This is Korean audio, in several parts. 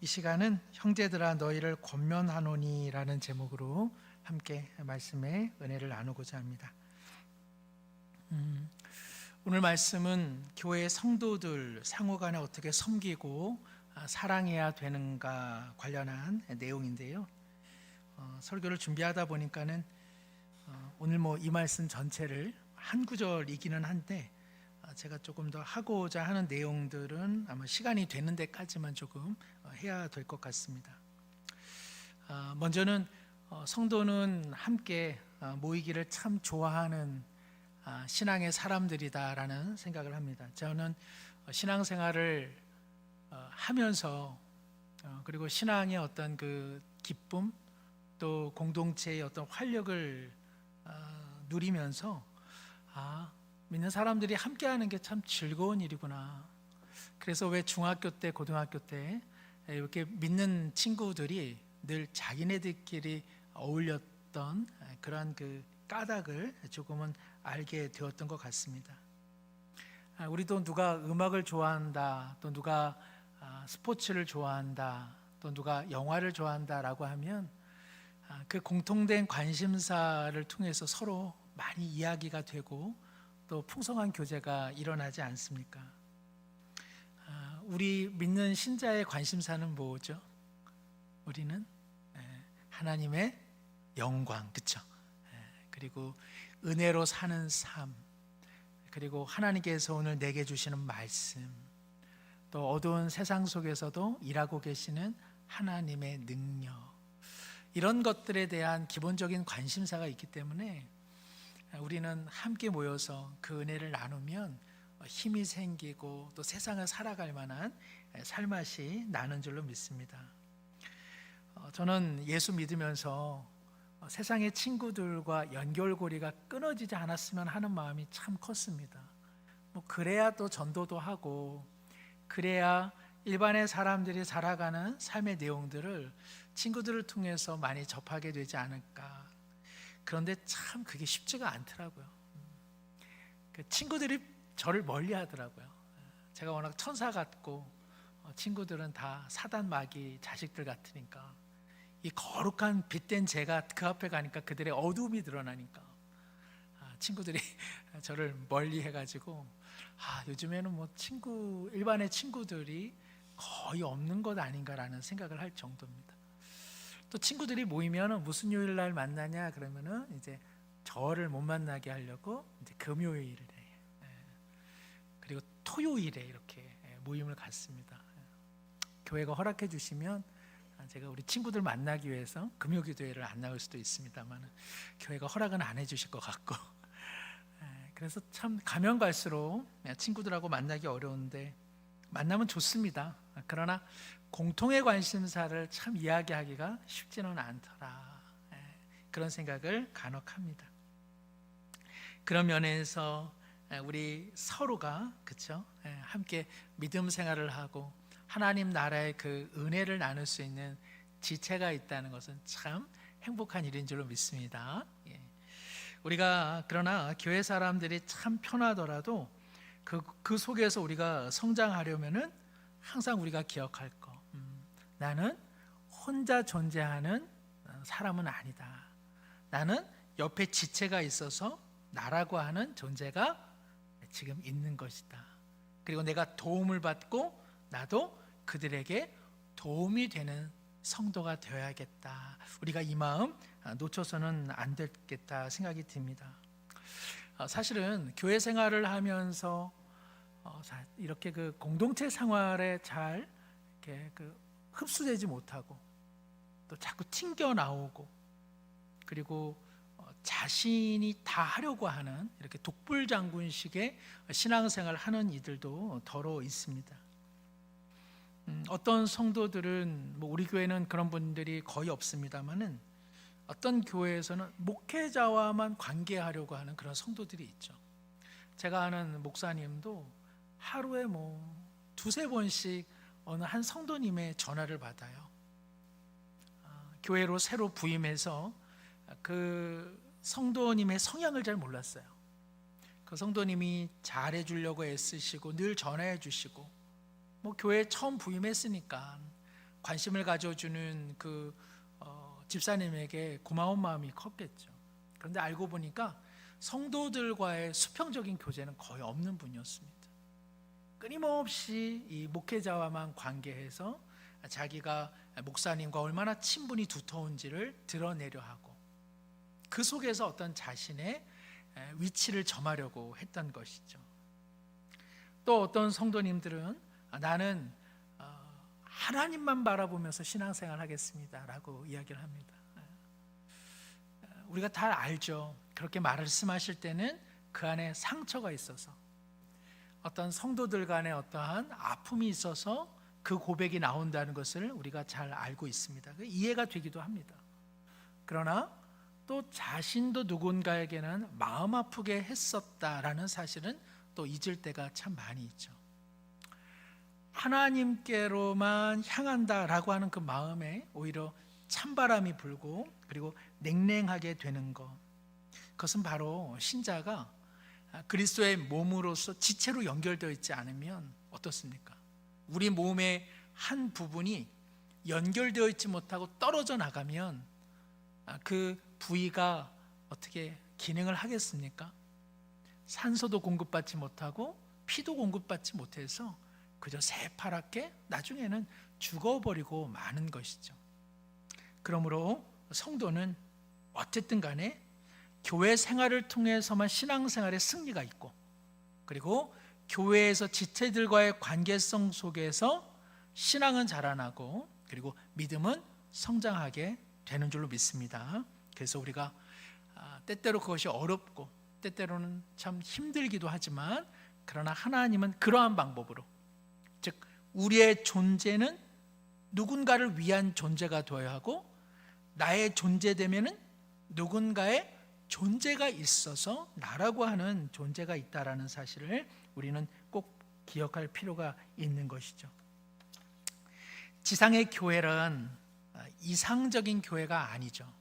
이 시간은 형제들아 너희를 권면하노니라는 제목으로 함께 말씀의 은혜를 나누고자 합니다. 오늘 말씀은 교회 성도들 상호 간에 어떻게 섬기고 사랑해야 되는가 관련한 내용인데요. 설교를 준비하다 보니까는 오늘 이 말씀 전체를 한 구절이기는 한데 제가 조금 더 하고자 하는 내용들은 아마 시간이 되는 데까지만 조금 해야 될 것 같습니다. 먼저는 성도는 함께 모이기를 참 좋아하는 신앙의 사람들이다라는 생각을 합니다. 저는 신앙생활을 하면서 그리고 신앙의 어떤 그 기쁨 또 공동체의 어떤 활력을 누리면서 믿는 사람들이 함께하는 게 참 즐거운 일이구나. 그래서 왜 중학교 때, 고등학교 때 이렇게 믿는 친구들이 늘 자기네들끼리 어울렸던 그런 그 까닭을 조금은 알게 되었던 것 같습니다. 우리도 누가 음악을 좋아한다, 또 누가 스포츠를 좋아한다, 또 누가 영화를 좋아한다라고 하면 그 공통된 관심사를 통해서 서로 많이 이야기가 되고 또 풍성한 교제가 일어나지 않습니까? 우리 믿는 신자의 관심사는 뭐죠? 우리는 하나님의 영광, 그렇죠? 그리고 은혜로 사는 삶, 그리고 하나님께서 오늘 내게 주시는 말씀, 또 어두운 세상 속에서도 일하고 계시는 하나님의 능력, 이런 것들에 대한 기본적인 관심사가 있기 때문에 우리는 함께 모여서 그 은혜를 나누면 힘이 생기고 또 세상을 살아갈 만한 살맛이 나는 줄로 믿습니다. 저는 예수 믿으면서 세상의 친구들과 연결고리가 끊어지지 않았으면 하는 마음이 참 컸습니다. 그래야 또 전도도 하고 그래야 일반의 사람들이 살아가는 삶의 내용들을 친구들을 통해서 많이 접하게 되지 않을까. 그런데 참 그게 쉽지가 않더라고요. 친구들이 저를 멀리 하더라고요. 제가 워낙 천사 같고 친구들은 다 사단 마귀 자식들 같으니까 이 거룩한 빛된 제가 그 앞에 가니까 그들의 어두움이 드러나니까 친구들이 저를 멀리 해가지고 요즘에는 일반의 친구들이 거의 없는 것 아닌가라는 생각을 할 정도입니다. 또 친구들이 모이면 무슨 요일 날 만나냐 그러면은 이제 저를 못 만나게 하려고 이제 금요일에 그리고 토요일에 이렇게 모임을 갖습니다. 교회가 허락해 주시면 제가 우리 친구들 만나기 위해서 금요기도회를 안 나올 수도 있습니다만 교회가 허락은 안 해주실 것 같고 그래서 참 가면 갈수록 친구들하고 만나기 어려운데 만나면 좋습니다. 그러나 공통의 관심사를 참 이야기하기가 쉽지는 않더라. 그런 생각을 간혹 합니다. 그런 면에서 우리 서로가 그렇죠? 함께 믿음 생활을 하고 하나님 나라의 그 은혜를 나눌 수 있는 지체가 있다는 것은 참 행복한 일인 줄로 믿습니다. 우리가 그러나 교회 사람들이 참 편하더라도 그 속에서 우리가 성장하려면은 항상 우리가 기억할 거. 나는 혼자 존재하는 사람은 아니다. 나는 옆에 지체가 있어서 나라고 하는 존재가 지금 있는 것이다. 그리고 내가 도움을 받고 나도 그들에게 도움이 되는 성도가 되어야겠다. 우리가 이 마음 놓쳐서는 안 되겠다 생각이 듭니다. 사실은 교회 생활을 하면서 이렇게 그 공동체 생활에 잘 이렇게 흡수되지 못하고 또 자꾸 튕겨 나오고 그리고 자신이 다 하려고 하는 이렇게 독불장군식의 신앙생활을 하는 이들도 더러 있습니다. 어떤 성도들은 우리 교회는 그런 분들이 거의 없습니다만은 어떤 교회에서는 목회자와만 관계하려고 하는 그런 성도들이 있죠. 제가 아는 목사님도 하루에 두세 번씩 어느 한 성도님의 전화를 받아요. 교회로 새로 부임해서 그 성도님의 성향을 잘 몰랐어요. 그 성도님이 잘해주려고 애쓰시고 늘 전화해 주시고 교회에 처음 부임했으니까 관심을 가져주는 그 집사님에게 고마운 마음이 컸겠죠. 그런데 알고 보니까 성도들과의 수평적인 교제는 거의 없는 분이었습니다. 끊임없이 이 목회자와만 관계해서 자기가 목사님과 얼마나 친분이 두터운지를 드러내려 하고, 그 속에서 어떤 자신의 위치를 점하려고 했던 것이죠. 또 어떤 성도님들은 나는 하나님만 바라보면서 신앙생활 하겠습니다 라고 이야기를 합니다. 우리가 다 알죠. 그렇게 말씀하실 때는 그 안에 상처가 있어서, 어떤 성도들 간에 어떠한 아픔이 있어서 그 고백이 나온다는 것을 우리가 잘 알고 있습니다. 이해가 되기도 합니다. 그러나 또 자신도 누군가에게는 마음 아프게 했었다라는 사실은 또 잊을 때가 참 많이 있죠. 하나님께로만 향한다라고 하는 그 마음에 오히려 찬바람이 불고, 그리고 냉랭하게 되는 것, 그것은 바로 신자가 그리스도의 몸으로서 지체로 연결되어 있지 않으면 어떻습니까? 우리 몸의 한 부분이 연결되어 있지 못하고 떨어져 나가면 그 부위가 어떻게 기능을 하겠습니까? 산소도 공급받지 못하고 피도 공급받지 못해서 그저 새파랗게 나중에는 죽어버리고 마는 것이죠. 그러므로 성도는 어쨌든 간에 교회 생활을 통해서만 신앙생활의 승리가 있고, 그리고 교회에서 지체들과의 관계성 속에서 신앙은 자라나고, 그리고 믿음은 성장하게 되는 줄로 믿습니다. 그래서 우리가 때때로 그것이 어렵고 때때로는 참 힘들기도 하지만, 그러나 하나님은 그러한 방법으로, 즉 우리의 존재는 누군가를 위한 존재가 되어야 하고, 나의 존재되면은 누군가의 존재가 있어서 나라고 하는 존재가 있다라는 사실을 우리는 꼭 기억할 필요가 있는 것이죠. 지상의 교회는 이상적인 교회가 아니죠.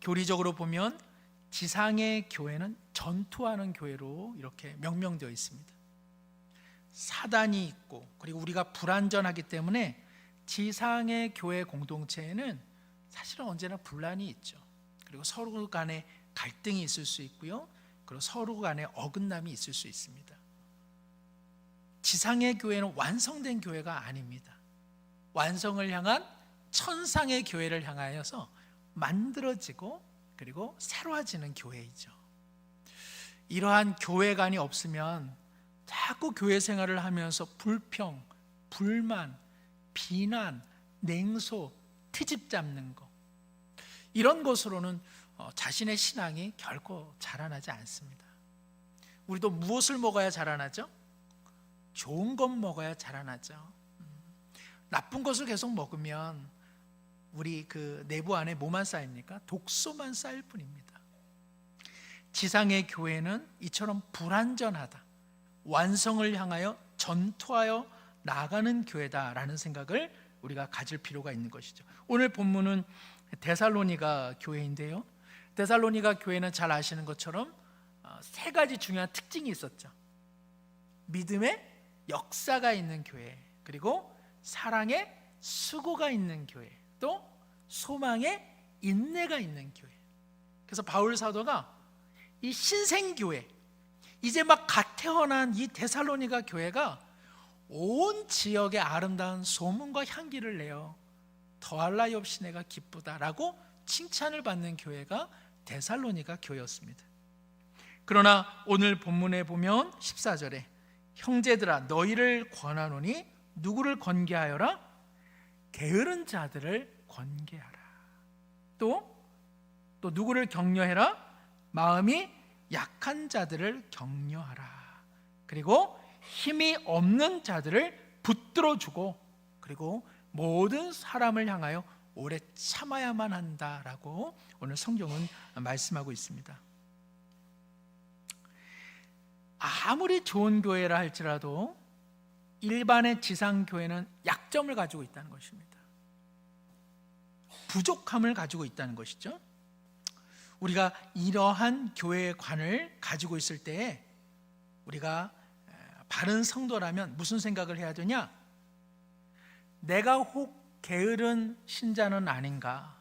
교리적으로 보면 지상의 교회는 전투하는 교회로 이렇게 명명되어 있습니다. 사단이 있고, 그리고 우리가 불완전하기 때문에 지상의 교회 공동체에는 사실은 언제나 분란이 있죠. 그리고 서로 간에 갈등이 있을 수 있고요, 그리고 서로 간에 어긋남이 있을 수 있습니다. 지상의 교회는 완성된 교회가 아닙니다. 완성을 향한 천상의 교회를 향하여서 만들어지고, 그리고 새로워지는 교회이죠. 이러한 교회관이 없으면 자꾸 교회 생활을 하면서 불평, 불만, 비난, 냉소, 트집 잡는 것, 이런 것으로는 자신의 신앙이 결코 자라나지 않습니다. 우리도 무엇을 먹어야 자라나죠? 좋은 것 먹어야 자라나죠. 나쁜 것을 계속 먹으면 우리 그 내부 안에 뭐만 쌓입니까? 독소만 쌓일 뿐입니다. 지상의 교회는 이처럼 불완전하다, 완성을 향하여 전투하여 나아가는 교회다라는 생각을 우리가 가질 필요가 있는 것이죠. 오늘 본문은 데살로니가 교회인데요, 데살로니가 교회는 잘 아시는 것처럼 세 가지 중요한 특징이 있었죠. 믿음의 역사가 있는 교회, 그리고 사랑의 수고가 있는 교회, 또 소망의 인내가 있는 교회. 그래서 바울 사도가 이 신생교회, 이제 막 갓 태어난 이 데살로니가 교회가 온 지역에 아름다운 소문과 향기를 내어 더할 나위 없이 내가 기쁘다라고 칭찬을 받는 교회가 데살로니가 교회였습니다. 그러나 오늘 본문에 보면 14절에 형제들아 너희를 권하노니 누구를 권계하여라? 게으른 자들을 권계하라. 또 누구를 격려해라? 마음이 약한 자들을 격려하라. 그리고 힘이 없는 자들을 붙들어주고, 그리고 모든 사람을 향하여 오래 참아야만 한다라고 오늘 성경은 말씀하고 있습니다. 아무리 좋은 교회라 할지라도 일반의 지상교회는 약점을 가지고 있다는 것입니다. 부족함을 가지고 있다는 것이죠. 우리가 이러한 교회관을 가지고 있을 때에 우리가 바른 성도라면 무슨 생각을 해야 되냐? 내가 혹 게으른 신자는 아닌가?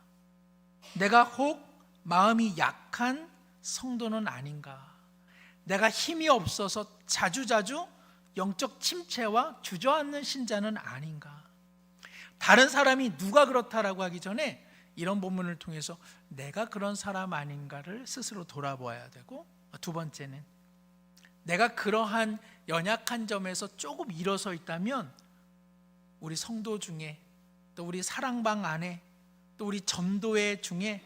내가 혹 마음이 약한 성도는 아닌가? 내가 힘이 없어서 자주자주 영적 침체와 주저앉는 신자는 아닌가? 다른 사람이 누가 그렇다라고 하기 전에 이런 본문을 통해서 내가 그런 사람 아닌가를 스스로 돌아보아야 되고, 두 번째는 내가 그러한 연약한 점에서 조금 일어서 있다면 우리 성도 중에, 또 우리 사랑방 안에, 또 우리 전도회 중에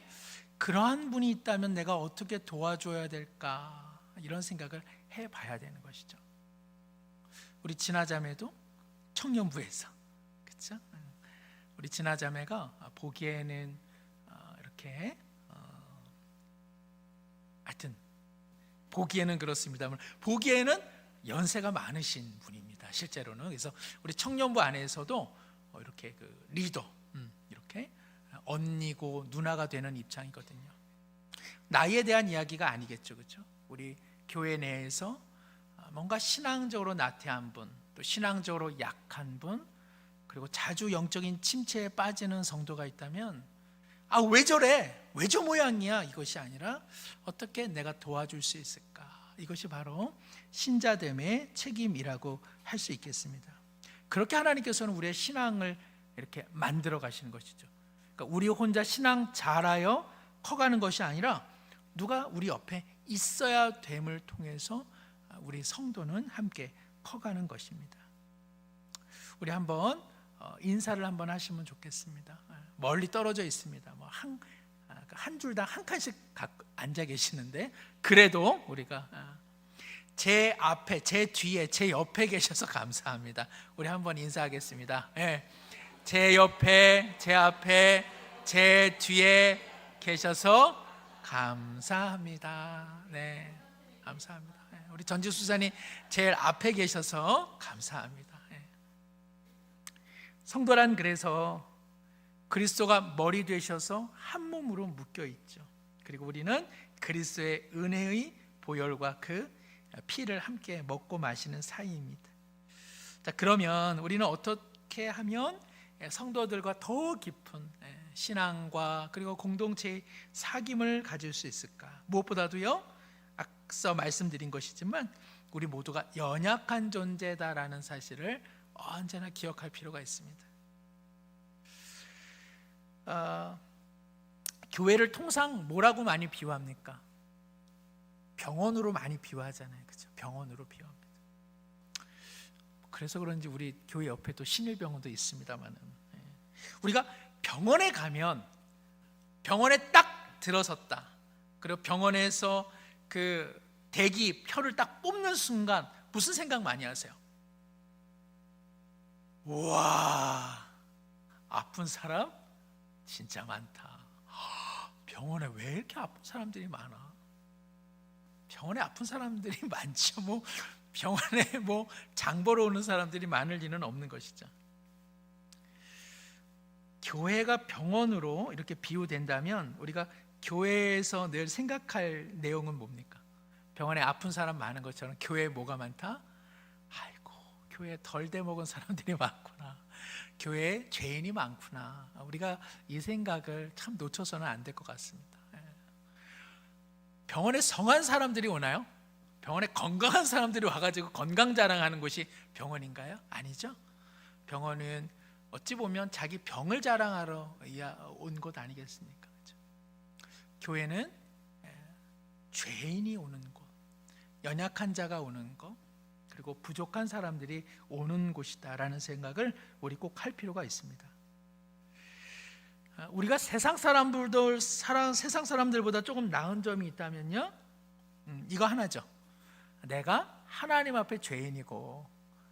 그러한 분이 있다면 내가 어떻게 도와줘야 될까, 이런 생각을 해봐야 되는 것이죠. 우리 진아자매도 청년부에서, 그렇죠? 우리 진아자매가 보기에는 이렇게 하여튼 보기에는 그렇습니다만, 보기에는 연세가 많으신 분입니다, 실제로는. 그래서 우리 청년부 안에서도 이렇게 그 리더, 이렇게 언니고 누나가 되는 입장이거든요. 나이에 대한 이야기가 아니겠죠, 그렇죠? 우리 교회 내에서 뭔가 신앙적으로 나태한 분, 또 신앙적으로 약한 분, 그리고 자주 영적인 침체에 빠지는 성도가 있다면, 왜 저래? 왜 저 모양이야? 이것이 아니라 어떻게 내가 도와줄 수 있을까? 이것이 바로 신자됨의 책임이라고 할 수 있겠습니다. 그렇게 하나님께서는 우리의 신앙을 이렇게 만들어 가시는 것이죠. 그러니까 우리 혼자 신앙 잘하여 커가는 것이 아니라 누가 우리 옆에 있어야 됨을 통해서 우리 성도는 함께 커가는 것입니다. 우리 한번 인사를 한번 하시면 좋겠습니다. 멀리 떨어져 있습니다. 한 줄당 한 칸씩 앉아 계시는데, 그래도 우리가 제 앞에, 제 뒤에, 제 옆에 계셔서 감사합니다. 우리 한번 인사하겠습니다. 제 옆에, 제 앞에, 제 뒤에 계셔서 감사합니다. 네, 감사합니다. 우리 전지수사님 제일 앞에 계셔서 감사합니다. 성도란 그래서 그리스도가 머리 되셔서 한 몸으로 묶여 있죠. 그리고 우리는 그리스도의 은혜의 보혈과 그 피를 함께 먹고 마시는 사이입니다. 자, 그러면 우리는 어떻게 하면 성도들과 더 깊은 신앙과 그리고 공동체의 사귐을 가질 수 있을까? 무엇보다도요, 앞서 말씀드린 것이지만 우리 모두가 연약한 존재다라는 사실을 언제나 기억할 필요가 있습니다. 교회를 통상 뭐라고 많이 비유합니까? 병원으로 많이 비유하잖아요, 그렇죠? 병원으로 비유합니다. 그래서 그런지 우리 교회 옆에 또 신일병원도 있습니다만은, 우리가 병원에 가면 병원에 딱 들어섰다, 그리고 병원에서 그 대기 표를 딱 뽑는 순간 무슨 생각 많이 하세요? 우와, 아픈 사람 진짜 많다. 병원에 왜 이렇게 아픈 사람들이 많아? 병원에 아픈 사람들이 많죠. 병원에 장 보러 오는 사람들이 많을 리는 없는 것이죠. 교회가 병원으로 이렇게 비유된다면 우리가 교회에서 늘 생각할 내용은 뭡니까? 병원에 아픈 사람 많은 것처럼 교회에 뭐가 많다? 아이고, 교회에 덜 대먹은 사람들이 많구나, 교회에 죄인이 많구나. 우리가 이 생각을 참 놓쳐서는 안 될 것 같습니다. 병원에 성한 사람들이 오나요? 병원에 건강한 사람들이 와가지고 건강 자랑하는 곳이 병원인가요? 아니죠. 병원은 어찌 보면 자기 병을 자랑하러 온 곳 아니겠습니까? 그렇죠? 교회는 죄인이 오는 곳, 연약한 자가 오는 곳, 그리고 부족한 사람들이 오는 곳이다라는 생각을 우리 꼭 할 필요가 있습니다. 우리가 세상 사람들보다 조금 나은 점이 있다면요, 이거 하나죠. 내가 하나님 앞에 죄인이고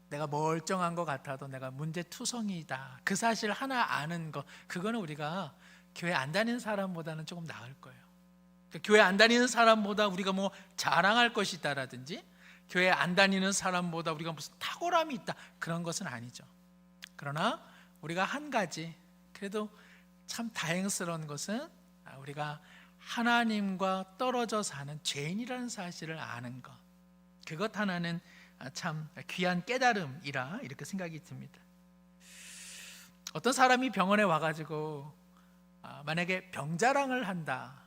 내가 멀쩡한 것 같아도 내가 문제투성이다, 그 사실 하나 아는 거, 그거는 우리가 교회 안 다니는 사람보다는 조금 나을 거예요. 교회 안 다니는 사람보다 우리가 자랑할 것이 있다라든지, 교회 안 다니는 사람보다 우리가 무슨 탁월함이 있다, 그런 것은 아니죠. 그러나 우리가 한 가지 그래도 참 다행스러운 것은 우리가 하나님과 떨어져 사는 죄인이라는 사실을 아는 것, 그것 하나는 참 귀한 깨달음이라 이렇게 생각이 듭니다. 어떤 사람이 병원에 와가지고 만약에 병자랑을 한다.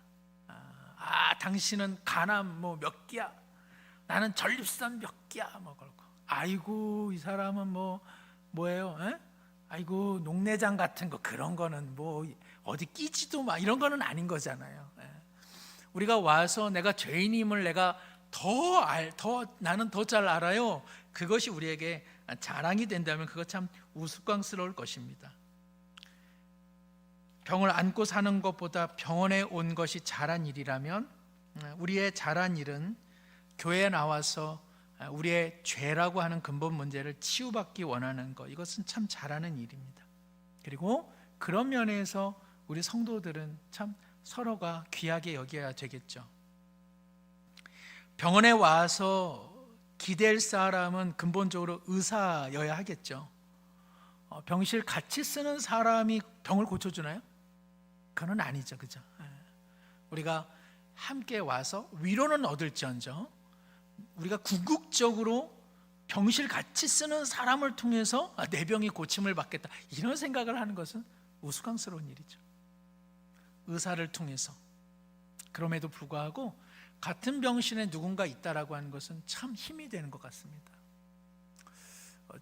당신은 간암 뭐 몇 기야, 나는 전립선 몇 기야, 뭐 그러고. 아이고 이 사람은 뭐예요? 에? 아이고 녹내장 같은 거 그런 거는 뭐 어디 끼지도 마, 이런 거는 아닌 거잖아요. 예. 우리가 와서 내가 죄인임을 내가 나는 더 잘 알아요. 그것이 우리에게 자랑이 된다면 그거 참 우스꽝스러울 것입니다. 병을 안고 사는 것보다 병원에 온 것이 잘한 일이라면 우리의 잘한 일은 교회에 나와서 우리의 죄라고 하는 근본 문제를 치유받기 원하는 것, 이것은 참 잘하는 일입니다. 그리고 그런 면에서 우리 성도들은 참 서로가 귀하게 여겨야 되겠죠. 병원에 와서 기댈 사람은 근본적으로 의사여야 하겠죠. 병실 같이 쓰는 사람이 병을 고쳐주나요? 그건 아니죠, 그죠? 우리가 함께 와서 위로는 얻을지언정 우리가 궁극적으로 병실 같이 쓰는 사람을 통해서 내 병이 고침을 받겠다, 이런 생각을 하는 것은 우스꽝스러운 일이죠. 의사를 통해서. 그럼에도 불구하고 같은 병실에 누군가 있다라고 하는 것은 참 힘이 되는 것 같습니다.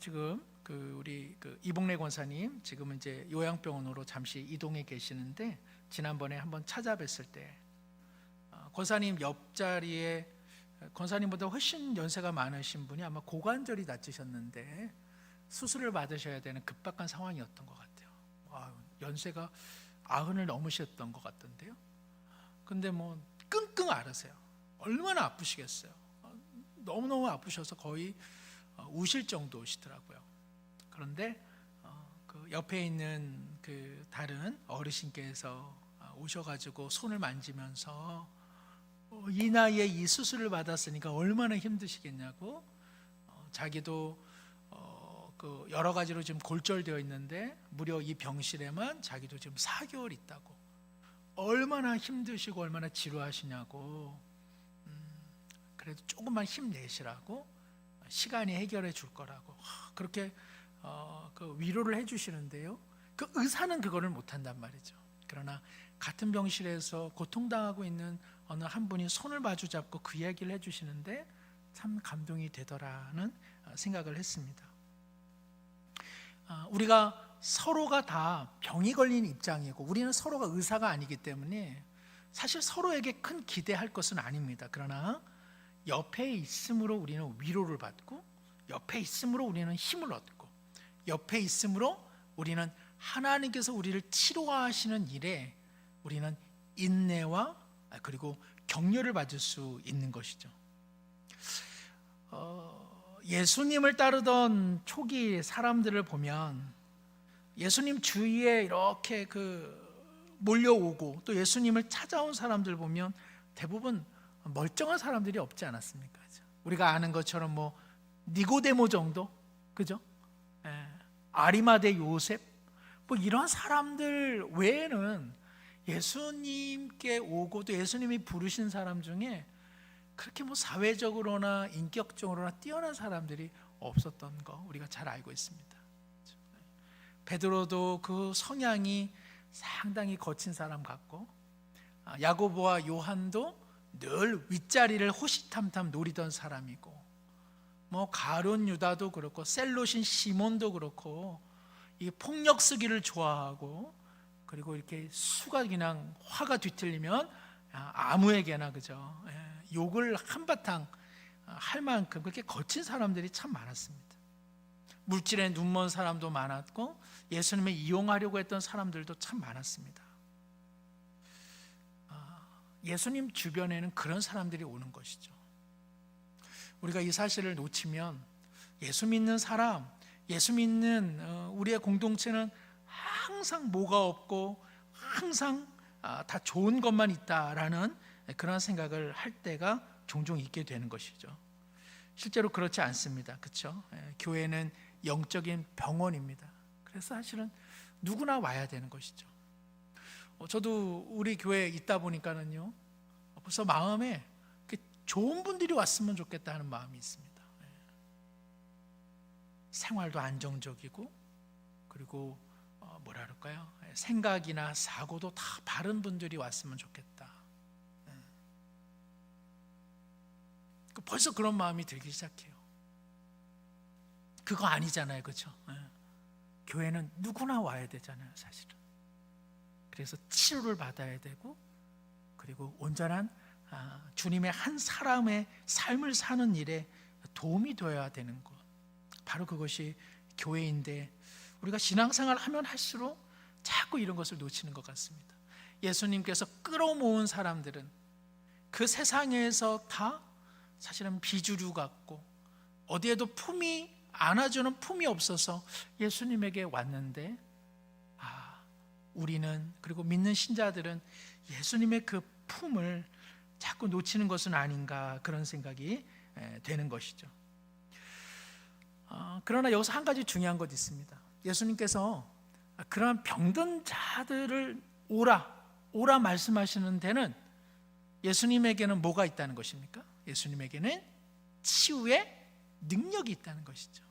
지금 우리 이봉래 권사님 지금 이제 요양병원으로 잠시 이동해 계시는데, 지난번에 한번 찾아뵀을 때 권사님 옆자리에 권사님보다 훨씬 연세가 많으신 분이 아마 고관절이 다치셨는데 수술을 받으셔야 되는 급박한 상황이었던 것 같아요. 연세가 90을 넘으셨던 것 같던데요. 근데 뭐 끙끙 앓으세요. 얼마나 아프시겠어요. 너무너무 아프셔서 거의 우실 정도시더라고요. 그런데 그 옆에 있는 그 다른 어르신께서 오셔가지고 손을 만지면서 이 나이에 이 수술을 받았으니까 얼마나 힘드시겠냐고, 자기도 그 여러 가지로 지금 골절되어 있는데 무려 이 병실에만 자기도 지금 4개월 있다고, 얼마나 힘드시고 얼마나 지루하시냐고, 그래도 조금만 힘내시라고, 시간이 해결해 줄 거라고 그렇게 그 위로를 해주시는데요. 그 의사는 그거를 못한단 말이죠. 그러나 같은 병실에서 고통당하고 있는 어느 한 분이 손을 마주 잡고 그 이야기를 해주시는데 참 감동이 되더라는 생각을 했습니다. 우리가 서로가 다 병이 걸린 입장이고 우리는 서로가 의사가 아니기 때문에 사실 서로에게 큰 기대할 것은 아닙니다. 그러나 옆에 있음으로 우리는 위로를 받고, 옆에 있음으로 우리는 힘을 얻고, 옆에 있음으로 우리는 하나님께서 우리를 치료하시는 일에 우리는 인내와 그리고 격려를 받을 수 있는 것이죠. 예수님을 따르던 초기 사람들을 보면 예수님 주위에 이렇게 몰려오고 또 예수님을 찾아온 사람들 보면 대부분 멀쩡한 사람들이 없지 않았습니까? 우리가 아는 것처럼 뭐 니고데모 정도, 그죠? 아리마대 요셉, 뭐 이런 사람들 외에는 예수님께 오고 또 예수님이 부르신 사람 중에 그렇게 뭐 사회적으로나 인격적으로나 뛰어난 사람들이 없었던 거 우리가 잘 알고 있습니다. 베드로도 그 성향이 상당히 거친 사람 같고, 야고보와 요한도 늘 윗자리를 호시탐탐 노리던 사람이고, 뭐 가룟 유다도 그렇고 셀롯인 시몬도 그렇고 이 폭력 쓰기를 좋아하고, 그리고 이렇게 수가 그냥 화가 뒤틀리면 아무에게나 그죠, 욕을 한바탕 할 만큼 그렇게 거친 사람들이 참 많았습니다. 물질에 눈먼 사람도 많았고 예수님을 이용하려고 했던 사람들도 참 많았습니다. 예수님 주변에는 그런 사람들이 오는 것이죠. 우리가 이 사실을 놓치면 예수 믿는 사람, 예수 믿는 우리의 공동체는 항상 뭐가 없고 항상 다 좋은 것만 있다라는 그런 생각을 할 때가 종종 있게 되는 것이죠. 실제로 그렇지 않습니다. 그렇죠? 교회는 영적인 병원입니다. 그래서 사실은 누구나 와야 되는 것이죠. 저도 우리 교회에 있다 보니까는요, 벌써 마음에 좋은 분들이 왔으면 좋겠다 하는 마음이 있습니다. 생활도 안정적이고, 그리고 뭐라 그럴까요? 생각이나 사고도 다 바른 분들이 왔으면 좋겠다. 벌써 그런 마음이 들기 시작해요. 그거 아니잖아요, 그렇죠? 교회는 누구나 와야 되잖아요, 사실은. 그래서 치료를 받아야 되고, 그리고 온전한 주님의 한 사람의 삶을 사는 일에 도움이 되어야 되는 것, 바로 그것이 교회인데, 우리가 신앙생활을 하면 할수록 자꾸 이런 것을 놓치는 것 같습니다. 예수님께서 끌어모은 사람들은 그 세상에서 다 사실은 비주류 같고 어디에도 품이 안아주는 품이 없어서 예수님에게 왔는데, 우리는, 그리고 믿는 신자들은 예수님의 그 품을 자꾸 놓치는 것은 아닌가, 그런 생각이 되는 것이죠. 그러나 여기서 한 가지 중요한 것이 있습니다. 예수님께서 그러한 병든 자들을 오라 말씀하시는 데는 예수님에게는 뭐가 있다는 것입니까? 예수님에게는 치유의 능력이 있다는 것이죠.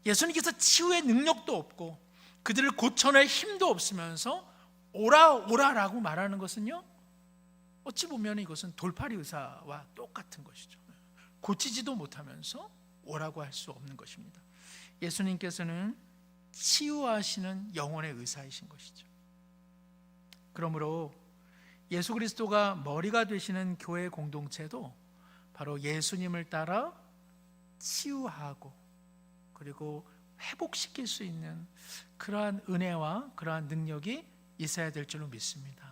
예수님께서 치유의 능력도 없고 그들을 고쳐낼 힘도 없으면서 오라라고 말하는 것은요, 어찌 보면 이것은 돌팔이 의사와 똑같은 것이죠. 고치지도 못하면서 오라고 할 수 없는 것입니다. 예수님께서는 치유하시는 영혼의 의사이신 것이죠. 그러므로 예수 그리스도가 머리가 되시는 교회 공동체도 바로 예수님을 따라 치유하고 그리고 회복시킬 수 있는 그러한 은혜와 그러한 능력이 있어야 될 줄로 믿습니다.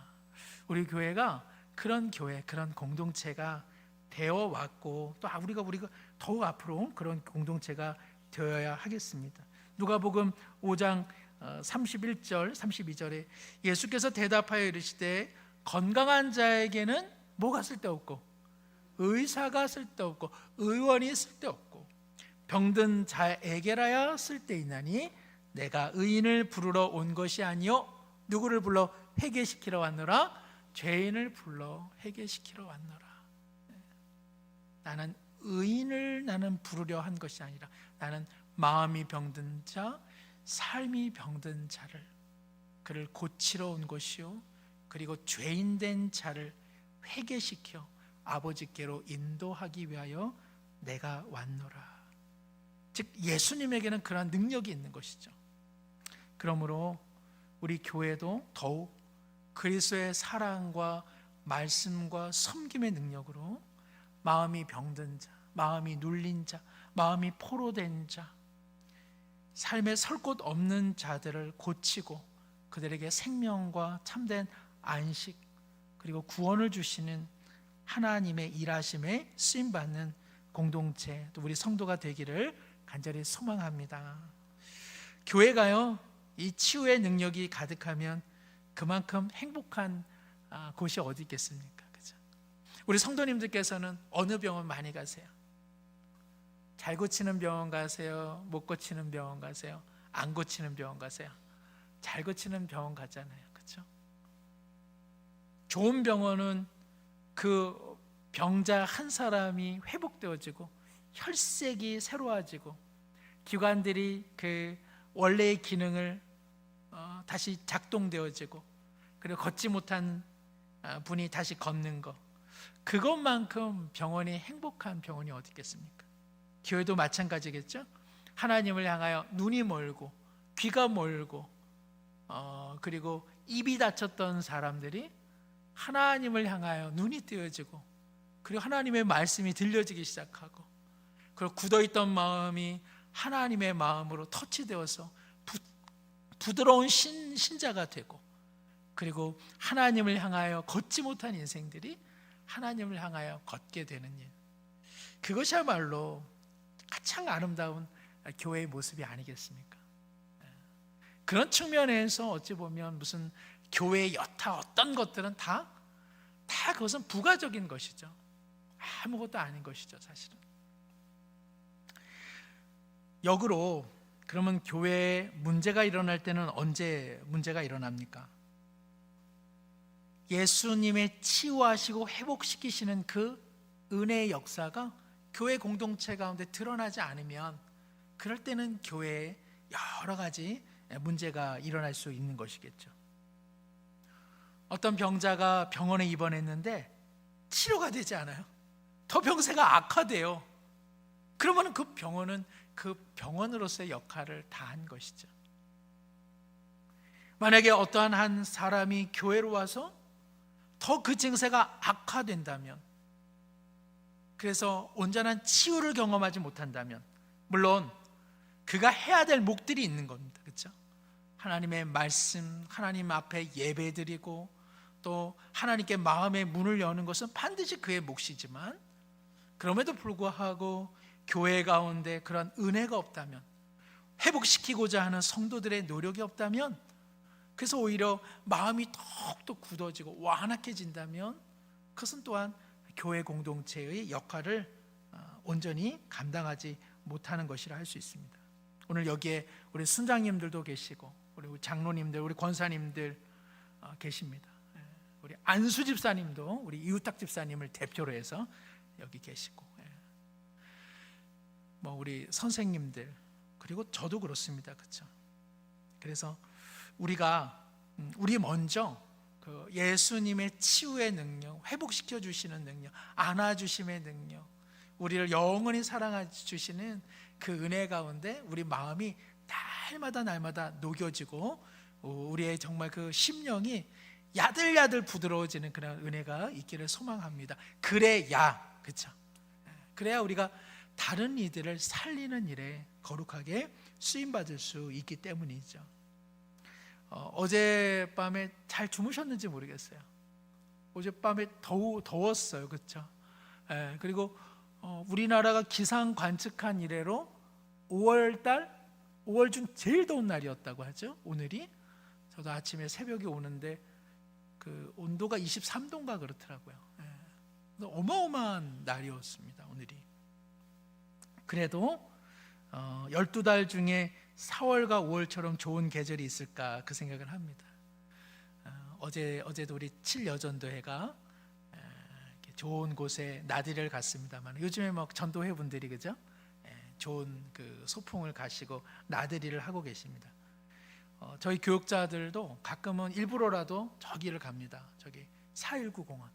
우리 교회가 그런 교회, 그런 공동체가 되어 왔고, 또 우리가 더욱 앞으로 그런 공동체가 되어야 하겠습니다. 누가복음 5장 31절 32절에 예수께서 대답하여 이르시되 건강한 자에게는 뭐가 쓸데없고 의사가 쓸데없고 의원이 쓸데없고 병든 자에게라야 쓸데있나니 내가 의인을 부르러 온 것이 아니요 누구를 불러 회개시키러 왔노라? 죄인을 불러 회개시키러 왔노라. 나는 의인을 부르려 한 것이 아니라 나는 마음이 병든 자, 삶이 병든 자를, 그를 고치러 온 것이요 그리고 죄인된 자를 회개시켜 아버지께로 인도하기 위하여 내가 왔노라. 즉 예수님에게는 그러한 능력이 있는 것이죠. 그러므로 우리 교회도 더욱 그리스도의 사랑과 말씀과 섬김의 능력으로 마음이 병든 자, 마음이 눌린 자, 마음이 포로된 자, 삶에 설 곳 없는 자들을 고치고 그들에게 생명과 참된 안식 그리고 구원을 주시는 하나님의 일하심에 쓰임받는 공동체, 또 우리 성도가 되기를 간절히 소망합니다. 교회가요, 이 치유의 능력이 가득하면 그만큼 행복한 곳이 어디 있겠습니까? 그죠? 우리 성도님들께서는 어느 병원 많이 가세요? 잘 고치는 병원 가세요? 못 고치는 병원 가세요? 안 고치는 병원 가세요? 잘 고치는 병원 가잖아요. 그렇죠? 좋은 병원은 그 병자 한 사람이 회복되어지고 혈색이 새로워지고 기관들이 그 원래의 기능을 다시 작동되어지고 그리고 걷지 못한 분이 다시 걷는 것, 그것만큼 병원이 행복한 병원이 어디 있겠습니까? 교회도 마찬가지겠죠. 하나님을 향하여 눈이 멀고 귀가 멀고 그리고 입이 닫혔던 사람들이 하나님을 향하여 눈이 뜨여지고 그리고 하나님의 말씀이 들려지기 시작하고 그리고 굳어있던 마음이 하나님의 마음으로 터치되어서 부드러운 신자가 되고 그리고 하나님을 향하여 걷지 못한 인생들이 하나님을 향하여 걷게 되는 일, 그것이야말로 가장 아름다운 교회의 모습이 아니겠습니까? 그런 측면에서 어찌 보면 무슨 교회의 여타 어떤 것들은 다 그것은 부가적인 것이죠. 아무것도 아닌 것이죠, 사실은. 역으로 그러면 교회에 문제가 일어날 때는 언제 문제가 일어납니까? 예수님의 치유하시고 회복시키시는 그 은혜의 역사가 교회 공동체 가운데 드러나지 않으면 그럴 때는 교회에 여러 가지 문제가 일어날 수 있는 것이겠죠. 어떤 병자가 병원에 입원했는데 치료가 되지 않아요. 더 병세가 악화돼요. 그러면 그 병원은 그 병원으로서의 역할을 다 한 것이죠. 만약에 어떠한 한 사람이 교회로 와서 더 그 증세가 악화된다면, 그래서 온전한 치유를 경험하지 못한다면, 물론 그가 해야 될 몫들이 있는 겁니다. 그렇죠? 하나님의 말씀, 하나님 앞에 예배드리고 또 하나님께 마음의 문을 여는 것은 반드시 그의 몫이지만, 그럼에도 불구하고 교회 가운데 그런 은혜가 없다면, 회복시키고자 하는 성도들의 노력이 없다면, 그래서 오히려 마음이 더욱더 굳어지고 완악해진다면 그것은 또한 교회 공동체의 역할을 온전히 감당하지 못하는 것이라 할 수 있습니다. 오늘 여기에 우리 순장님들도 계시고 우리 장로님들, 우리 권사님들 계십니다. 우리 안수 집사님도 우리 이우탁 집사님을 대표로 해서 여기 계시고, 뭐 우리 선생님들, 그리고 저도 그렇습니다. 그렇죠? 그래서 우리 먼저 그 예수님의 치유의 능력, 회복시켜 주시는 능력, 안아주심의 능력, 우리를 영원히 사랑해 주시는 그 은혜 가운데 우리 마음이 날마다 녹여지고 우리의 정말 그 심령이 야들야들 부드러워지는 그런 은혜가 있기를 소망합니다. 그래야, 그렇죠? 그래야 우리가 다른 이들을 살리는 일에 거룩하게 쓰임받을 수 있기 때문이죠. 어젯밤에 잘 주무셨는지 모르겠어요. 어젯밤에 더웠어요. 그렇죠? 그리고 우리나라가 기상 관측한 이래로 5월 중 제일 더운 날이었다고 하죠. 오늘이. 저도 아침에 새벽에 오는데 그 온도가 23도인가 그렇더라고요. 어마어마한 날이었습니다. 오늘이. 그래도 12달 중에 4월과 5월처럼 좋은 계절이 있을까 그 생각을 합니다. 어제도 우리 7여전도회가 좋은 곳에 나들이를 갔습니다만, 요즘에 막 전도회 분들이 그죠? 좋은 그 소풍을 가시고 나들이를 하고 계십니다. 저희 교육자들도 가끔은 일부러라도 저기를 갑니다. 저기 419 공원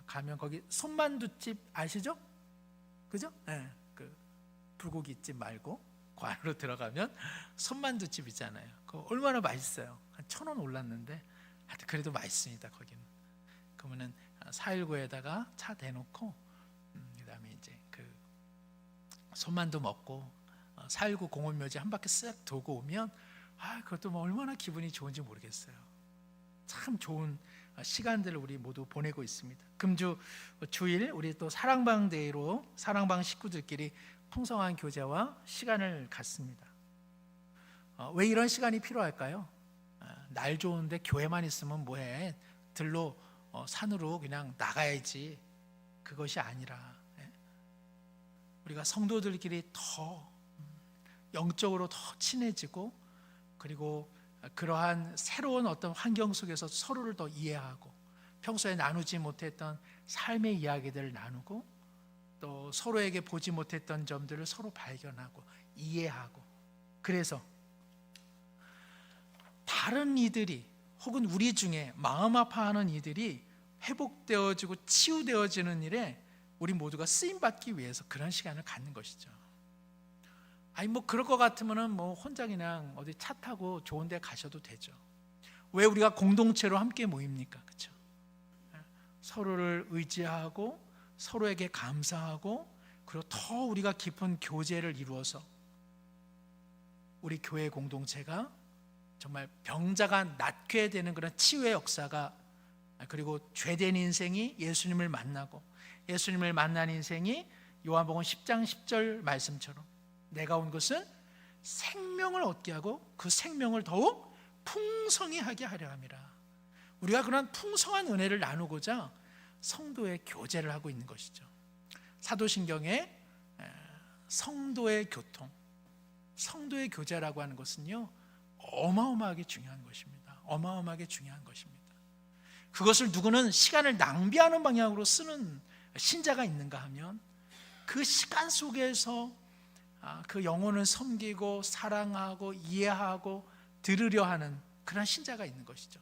가면 거기 손만두집 아시죠? 그죠? 그 불고기집 말고 그 안으로 들어가면 손만두집 있잖아요. 그거 얼마나 맛있어요. 한 1,000원 올랐는데 하여튼 그래도 맛있습니다. 거기는. 그러면은 419에다가 차 대놓고 그다음에 이제 그 손만두 먹고 419 공원묘지 한 바퀴 쓱 돌고 오면 그것도 뭐 얼마나 기분이 좋은지 모르겠어요. 참 좋은 시간들을 우리 모두 보내고 있습니다. 금주 주일 우리 또 사랑방 데이로 사랑방 식구들끼리 풍성한 교제와 시간을 갖습니다. 왜 이런 시간이 필요할까요? 날 좋은데 교회만 있으면 뭐해? 들로 산으로 그냥 나가야지. 그것이 아니라 우리가 성도들끼리 더 영적으로 더 친해지고, 그리고 그러한 새로운 어떤 환경 속에서 서로를 더 이해하고, 평소에 나누지 못했던 삶의 이야기들을 나누고, 또 서로에게 보지 못했던 점들을 서로 발견하고 이해하고, 그래서 다른 이들이 혹은 우리 중에 마음 아파하는 이들이 회복되어지고 치유되어지는 일에 우리 모두가 쓰임받기 위해서 그런 시간을 갖는 것이죠. 뭐 그럴 것 같으면 뭐 혼자 그냥 어디 차 타고 좋은 데 가셔도 되죠. 왜 우리가 공동체로 함께 모입니까? 그렇죠? 서로를 의지하고 서로에게 감사하고, 그리고 더 우리가 깊은 교제를 이루어서 우리 교회 공동체가 정말 병자가 낫게 되는 그런 치유의 역사가, 그리고 죄된 인생이 예수님을 만나고 예수님을 만난 인생이 요한복음 10장 10절 말씀처럼 내가 온 것은 생명을 얻게 하고 그 생명을 더욱 풍성히 하게 하려 함이라. 우리가 그런 풍성한 은혜를 나누고자 성도의 교제를 하고 있는 것이죠. 사도신경에 성도의 교통, 성도의 교제라고 하는 것은요, 어마어마하게 중요한 것입니다. 어마어마하게 중요한 것입니다. 그것을 누구는 시간을 낭비하는 방향으로 쓰는 신자가 있는가 하면, 그 시간 속에서 그 영혼을 섬기고 사랑하고 이해하고 들으려 하는 그런 신자가 있는 것이죠.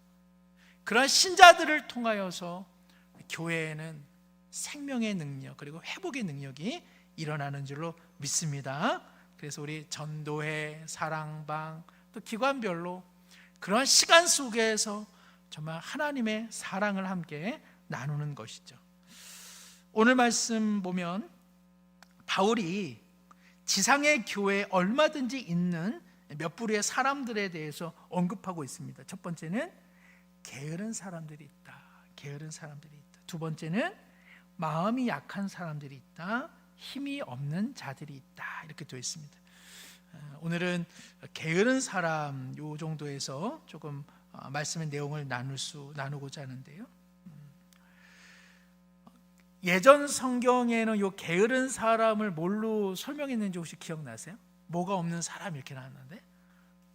그런 신자들을 통하여서 교회에는 생명의 능력 그리고 회복의 능력이 일어나는 줄로 믿습니다. 그래서 우리 전도회, 사랑방, 또 기관별로 그런 시간 속에서 정말 하나님의 사랑을 함께 나누는 것이죠. 오늘 말씀 보면 바울이 지상의 교회에 얼마든지 있는 몇 부류의 사람들에 대해서 언급하고 있습니다. 첫 번째는 게으른 사람들이 있다. 게으른 사람들이 있다. 두 번째는 마음이 약한 사람들이 있다. 힘이 없는 자들이 있다. 이렇게 되어 있습니다. 오늘은 게으른 사람 요 정도에서 조금 말씀의 내용을 나누고자 하는데요. 예전 성경에는 요 게으른 사람을 뭘로 설명했는지 혹시 기억나세요? 뭐가 없는 사람 이렇게 나왔는데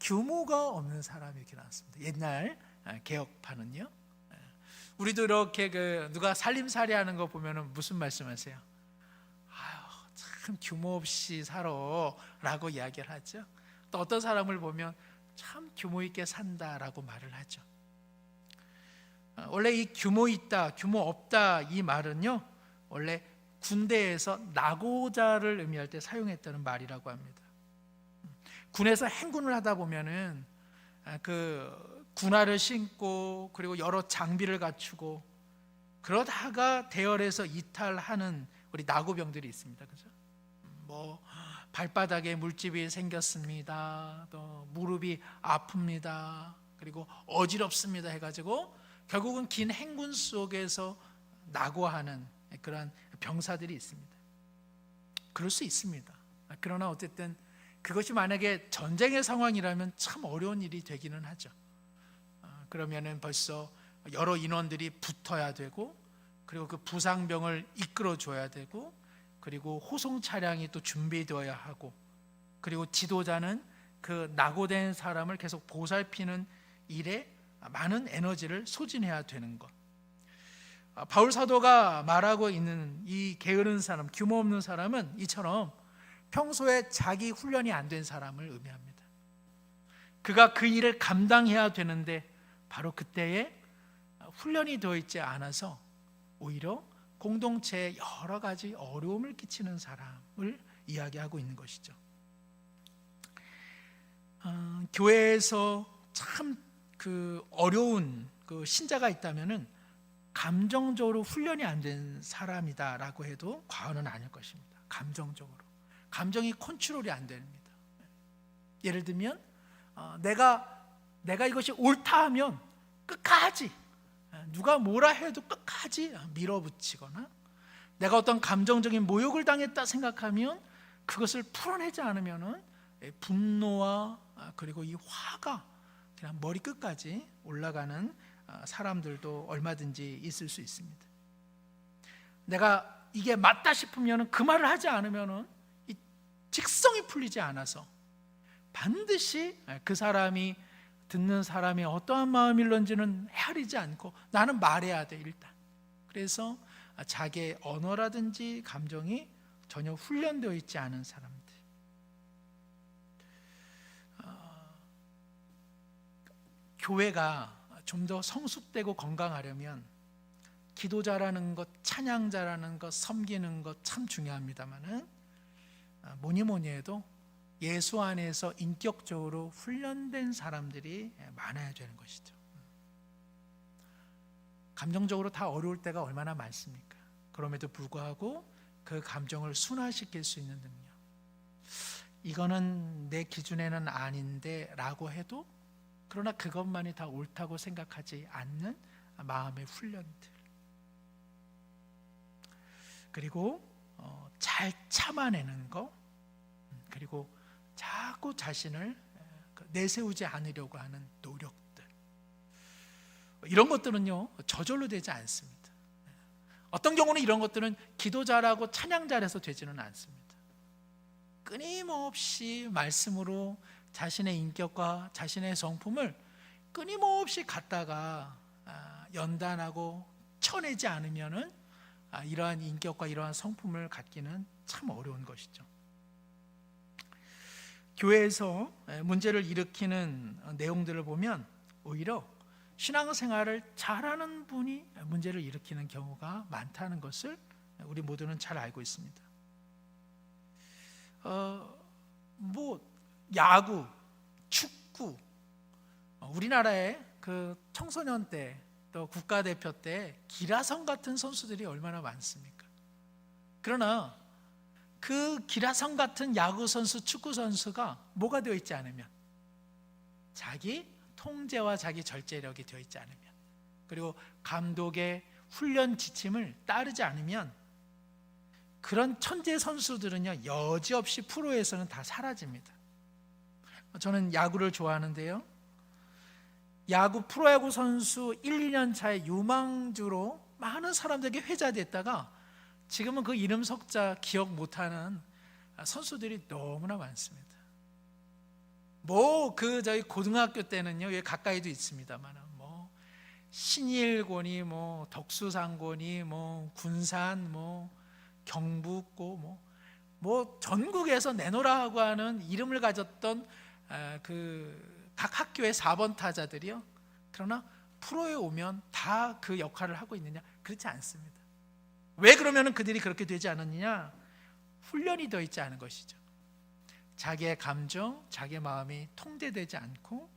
규모가 없는 사람 이렇게 나왔습니다. 옛날 개혁판은요. 우리도 이렇게 누가 살림살이 하는 거 보면은 무슨 말씀하세요? 아유, 참 규모 없이 살아라고 이야기를 하죠. 또 어떤 사람을 보면 참 규모 있게 산다라고 말을 하죠. 원래 이 규모 있다, 규모 없다 이 말은요, 원래 군대에서 나고자를 의미할 때 사용했다는 말이라고 합니다. 군에서 행군을 하다 보면은 그 군화를 신고 그리고 여러 장비를 갖추고 그러다가 대열에서 이탈하는 우리 나고병들이 있습니다. 그죠? 뭐 발바닥에 물집이 생겼습니다. 또 무릎이 아픕니다. 그리고 어지럽습니다 해가지고 결국은 긴 행군 속에서 낙오하는 그런 병사들이 있습니다. 그럴 수 있습니다. 그러나 어쨌든 그것이 만약에 전쟁의 상황이라면 참 어려운 일이 되기는 하죠. 그러면은 벌써 여러 인원들이 붙어야 되고 그리고 그 부상병을 이끌어 줘야 되고 그리고 호송 차량이 또 준비되어야 하고 그리고 지도자는 그 낙오된 사람을 계속 보살피는 일에 많은 에너지를 소진해야 되는 것. 바울 사도가 말하고 있는 이 게으른 사람, 규모 없는 사람은 이처럼 평소에 자기 훈련이 안 된 사람을 의미합니다. 그가 그 일을 감당해야 되는데 바로 그때에 훈련이 되어 있지 않아서 오히려 공동체에 여러 가지 어려움을 끼치는 사람을 이야기하고 있는 것이죠. 교회에서 참 그 어려운 그 신자가 있다면은 감정적으로 훈련이 안 된 사람이다라고 해도 과언은 아닐 것입니다. 감정적으로 감정이 컨트롤이 안 됩니다. 예를 들면 내가 이것이 옳다 하면 끝까지 누가 뭐라 해도 끝까지 밀어붙이거나 내가 어떤 감정적인 모욕을 당했다 생각하면 그것을 풀어내지 않으면은 분노와 그리고 이 화가 그냥 머리 끝까지 올라가는 사람들도 얼마든지 있을 수 있습니다. 내가 이게 맞다 싶으면 그 말을 하지 않으면 이 직성이 풀리지 않아서 반드시 그 사람이 듣는 사람이 어떠한 마음일런지는 헤아리지 않고 나는 말해야 돼 일단. 그래서 자기의 언어라든지 감정이 전혀 훈련되어 있지 않은 사람들. 교회가 좀 더 성숙되고 건강하려면 기도 잘하는 것, 찬양 잘하는 것, 섬기는 것 참 중요합니다만은 뭐니 해도 예수 안에서 인격적으로 훈련된 사람들이 많아야 되는 것이죠. 감정적으로 다 어려울 때가 얼마나 많습니까? 그럼에도 불구하고 그 감정을 순화시킬 수 있는 능력, 이거는 내 기준에는 아닌데 라고 해도 그러나 그것만이 다 옳다고 생각하지 않는 마음의 훈련들, 그리고 잘 참아내는 거, 그리고 자꾸 자신을 내세우지 않으려고 하는 노력들, 이런 것들은요 저절로 되지 않습니다. 어떤 경우는 이런 것들은 기도 잘하고 찬양 잘해서 되지는 않습니다. 끊임없이 말씀으로 자신의 인격과 자신의 성품을 끊임없이 갖다가 연단하고 쳐내지 않으면은 이러한 인격과 이러한 성품을 갖기는 참 어려운 것이죠. 교회에서 문제를 일으키는 내용들을 보면 오히려 신앙생활을 잘하는 분이 문제를 일으키는 경우가 많다는 것을 우리 모두는 잘 알고 있습니다. 야구, 축구, 우리나라의 그 청소년 때 또 국가대표 때 기라성 같은 선수들이 얼마나 많습니까? 그러나 그 기라성 같은 야구 선수, 축구 선수가 뭐가 되어 있지 않으면, 자기 통제와 자기 절제력이 되어 있지 않으면, 그리고 감독의 훈련 지침을 따르지 않으면 그런 천재 선수들은요 여지없이 프로에서는 다 사라집니다. 저는 야구를 좋아하는데요, 프로야구 선수 1, 2년 차에 유망주로 많은 사람들에게 회자됐다가 지금은 그 이름 석자 기억 못하는 선수들이 너무나 많습니다. 저희 고등학교 때는요, 여기 가까이도 있습니다만, 신일고니, 덕수상고니, 군산, 경북고, 전국에서 내노라고 하는 이름을 가졌던 각 학교의 4번 타자들이요. 그러나 프로에 오면 다 그 역할을 하고 있느냐? 그렇지 않습니다. 왜 그러면 그들이 그렇게 되지 않았느냐? 훈련이 되어 있지 않은 것이죠. 자기의 감정, 자기의 마음이 통제되지 않고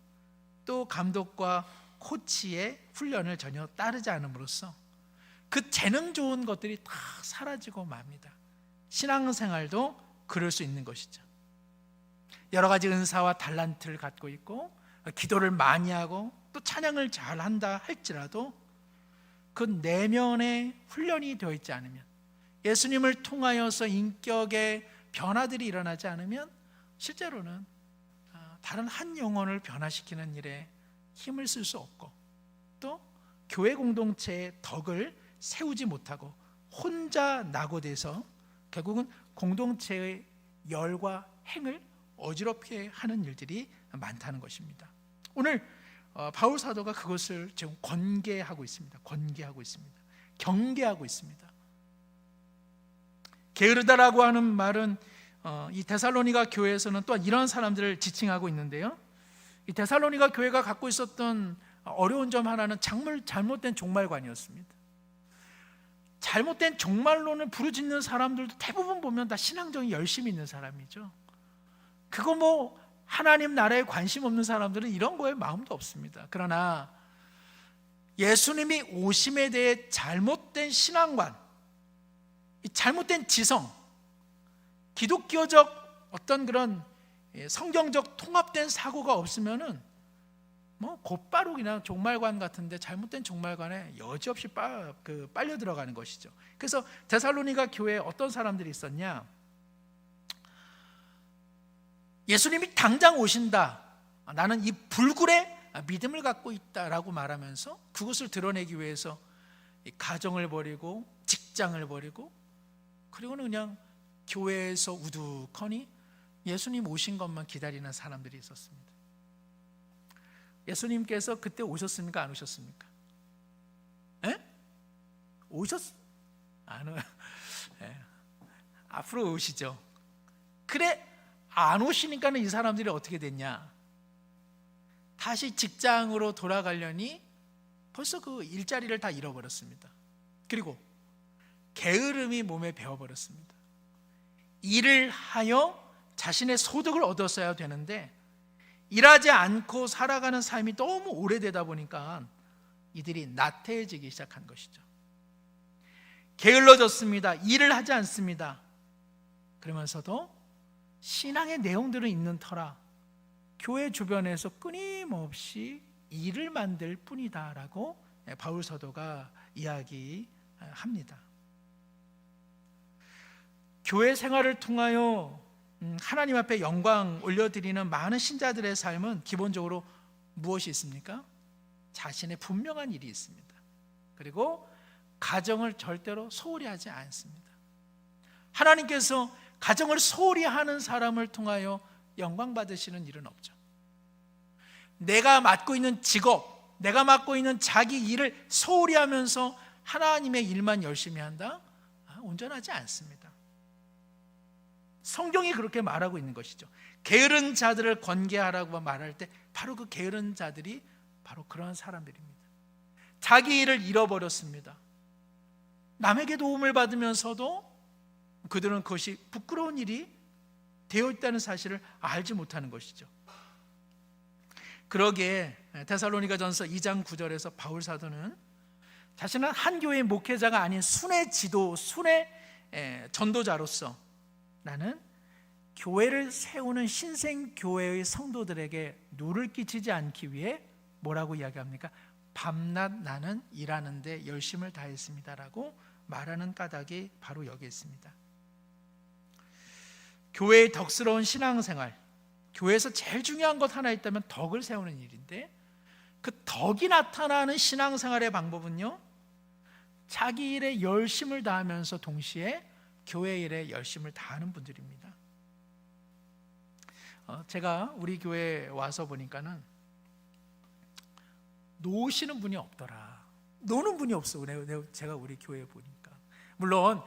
또 감독과 코치의 훈련을 전혀 따르지 않음으로써 그 재능 좋은 것들이 다 사라지고 맙니다. 신앙생활도 그럴 수 있는 것이죠. 여러 가지 은사와 달란트를 갖고 있고 기도를 많이 하고 또 찬양을 잘한다 할지라도 그 내면의 훈련이 되어 있지 않으면, 예수님을 통하여서 인격의 변화들이 일어나지 않으면 실제로는 다른 한 영혼을 변화시키는 일에 힘을 쓸 수 없고, 또 교회 공동체의 덕을 세우지 못하고 혼자 낙오돼서 결국은 공동체의 열과 행을 어지럽게 하는 일들이 많다는 것입니다. 오늘 바울 사도가 그것을 지금 경계하고 있습니다. 게으르다라고 하는 말은 이 데살로니가 교회에서는 또한 이런 사람들을 지칭하고 있는데요, 이 데살로니가 교회가 갖고 있었던 어려운 점 하나는 잘못된 종말관이었습니다. 잘못된 종말론을 부르짖는 사람들도 대부분 보면 다 신앙적인 열심이 있는 사람이죠. 그거 하나님 나라에 관심 없는 사람들은 이런 거에 마음도 없습니다. 그러나 예수님이 오심에 대해 잘못된 신앙관, 잘못된 지성, 기독교적 어떤 그런 성경적 통합된 사고가 없으면은 곧바로 그냥 종말관 같은데 잘못된 종말관에 여지없이 빨려 들어가는 것이죠. 그래서 데살로니가 교회에 어떤 사람들이 있었냐? 예수님이 당장 오신다, 나는 이 불굴의 믿음을 갖고 있다라고 말하면서 그것을 드러내기 위해서 가정을 버리고 직장을 버리고 그리고는 그냥 교회에서 우두커니 예수님 오신 것만 기다리는 사람들이 있었습니다. 예수님께서 그때 오셨습니까? 안 오셨습니까? 앞으로 오시죠. 그래, 안 오시니까는 이 사람들이 어떻게 됐냐? 다시 직장으로 돌아가려니 벌써 그 일자리를 다 잃어버렸습니다. 그리고 게으름이 몸에 배어버렸습니다. 일을 하여 자신의 소득을 얻었어야 되는데 일하지 않고 살아가는 삶이 너무 오래되다 보니까 이들이 나태해지기 시작한 것이죠. 게을러졌습니다. 일을 하지 않습니다. 그러면서도 신앙의 내용들은 있는 터라 교회 주변에서 끊임없이 일을 만들 뿐이다라고 바울 사도가 이야기합니다. 교회 생활을 통하여 하나님 앞에 영광 올려드리는 많은 신자들의 삶은 기본적으로 무엇이 있습니까? 자신의 분명한 일이 있습니다. 그리고 가정을 절대로 소홀히 하지 않습니다. 하나님께서 가정을 소홀히 하는 사람을 통하여 영광 받으시는 일은 없죠. 내가 맡고 있는 직업, 내가 맡고 있는 자기 일을 소홀히 하면서 하나님의 일만 열심히 한다? 온전하지 않습니다. 성경이 그렇게 말하고 있는 것이죠. 게으른 자들을 권계하라고 말할 때 바로 그 게으른 자들이 바로 그러한 사람들입니다. 자기 일을 잃어버렸습니다. 남에게 도움을 받으면서도 그들은 그것이 부끄러운 일이 되어 있다는 사실을 알지 못하는 것이죠. 그러기에 데살로니가전서 2장 9절에서 바울 사도는 자신은 한 교회의 목회자가 아닌 순회 지도, 순회 전도자로서 나는 교회를 세우는 신생교회의 성도들에게 누를 끼치지 않기 위해 뭐라고 이야기합니까? 밤낮 나는 일하는데 열심을 다했습니다라고 말하는 까닭이 바로 여기 있습니다. 교회의 덕스러운 신앙생활, 교회에서 제일 중요한 것 하나 있다면 덕을 세우는 일인데, 그 덕이 나타나는 신앙생활의 방법은요, 자기 일에 열심을 다하면서 동시에 교회 일에 열심을 다하는 분들입니다. 제가 우리 교회에 와서 보니까는 노시는 분이 없더라. 노는 분이 없어. 제가 우리 교회에 보니까. 물론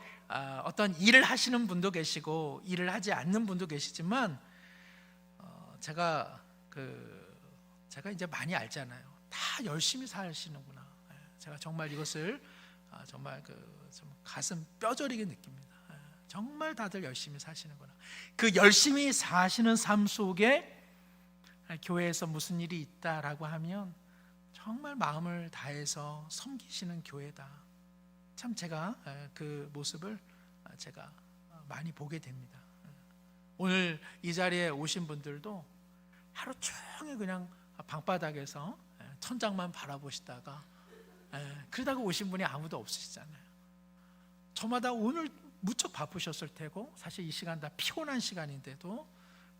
어떤 일을 하시는 분도 계시고 일을 하지 않는 분도 계시지만 제가 이제 많이 알잖아요. 다 열심히 사시는구나. 제가 정말 이것을 정말 좀 가슴 뼈저리게 느낍니다. 정말 다들 열심히 사시는구나. 그 열심히 사시는 삶 속에 교회에서 무슨 일이 있다라고 하면 정말 마음을 다해서 섬기시는 교회다. 참 제가 그 모습을 제가 많이 보게 됩니다. 오늘 이 자리에 오신 분들도 하루 종일 그냥 방바닥에서 천장만 바라보시다가 그러다가 오신 분이 아무도 없으시잖아요. 저마다 오늘 무척 바쁘셨을 테고 사실 이 시간 다 피곤한 시간인데도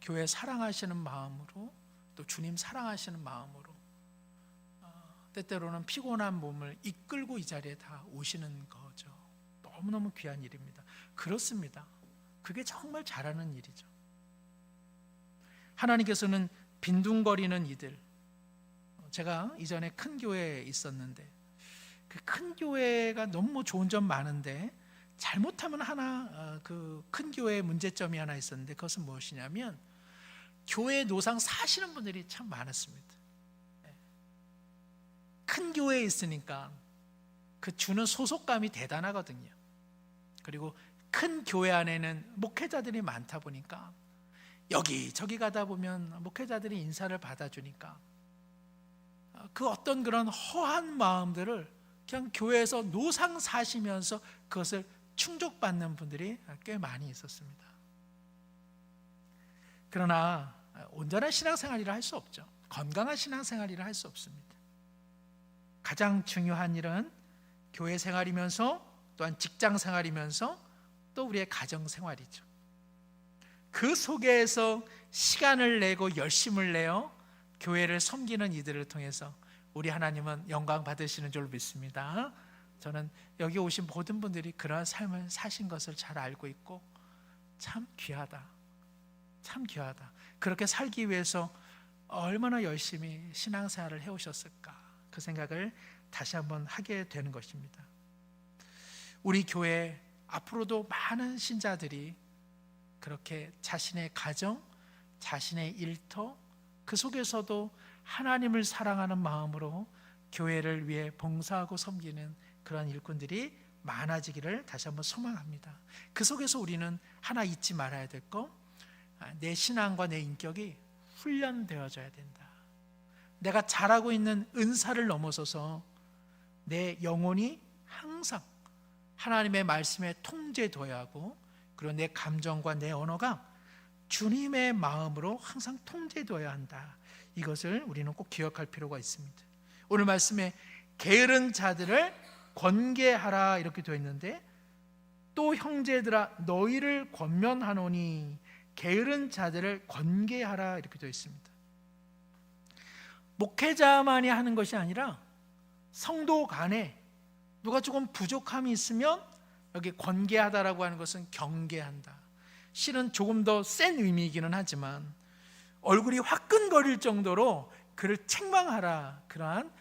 교회 사랑하시는 마음으로 또 주님 사랑하시는 마음으로 때때로는 피곤한 몸을 이끌고 이 자리에 다 오시는 거죠. 너무너무 귀한 일입니다. 그렇습니다. 그게 정말 잘하는 일이죠. 하나님께서는 빈둥거리는 이들, 제가 이전에 큰 교회에 있었는데 그 큰 교회가 너무 좋은 점 많은데 잘못하면 하나 그 큰 교회의 문제점이 하나 있었는데 그것은 무엇이냐면 교회 노상 사시는 분들이 참 많았습니다. 큰 교회에 있으니까 그 주는 소속감이 대단하거든요. 그리고 큰 교회 안에는 목회자들이 많다 보니까 여기저기 가다 보면 목회자들이 인사를 받아주니까 그 어떤 그런 허한 마음들을 그냥 교회에서 노상 사시면서 그것을 충족받는 분들이 꽤 많이 있었습니다. 그러나 온전한 신앙생활이라 할 수 없죠. 건강한 신앙생활이라 할 수 없습니다. 가장 중요한 일은 교회 생활이면서 또한 직장 생활이면서 또 우리의 가정 생활이죠. 그 속에서 시간을 내고 열심을 내어 교회를 섬기는 이들을 통해서 우리 하나님은 영광 받으시는 줄 믿습니다. 저는 여기 오신 모든 분들이 그러한 삶을 사신 것을 잘 알고 있고 참 귀하다. 참 귀하다. 그렇게 살기 위해서 얼마나 열심히 신앙생활을 해오셨을까, 그 생각을 다시 한번 하게 되는 것입니다. 우리 교회 앞으로도 많은 신자들이 그렇게 자신의 가정, 자신의 일터, 그 속에서도 하나님을 사랑하는 마음으로 교회를 위해 봉사하고 섬기는 그런 일꾼들이 많아지기를 다시 한번 소망합니다. 그 속에서 우리는 하나 잊지 말아야 될 거, 내 신앙과 내 인격이 훈련되어져야 된다. 내가 잘하고 있는 은사를 넘어서서 내 영혼이 항상 하나님의 말씀에 통제되어야 하고, 그리고 내 감정과 내 언어가 주님의 마음으로 항상 통제되어야 한다. 이것을 우리는 꼭 기억할 필요가 있습니다. 오늘 말씀에 게으른 자들을 권계하라 이렇게 되어 있는데, 또 형제들아 너희를 권면하노니 게으른 자들을 권계하라 이렇게 되어 있습니다. 목회자만이 하는 것이 아니라 성도 간에 누가 조금 부족함이 있으면 여기 권계하다라고 하는 것은 경계한다. 실은 조금 더 센 의미이기는 하지만 얼굴이 화끈거릴 정도로 그를 책망하라, 그러한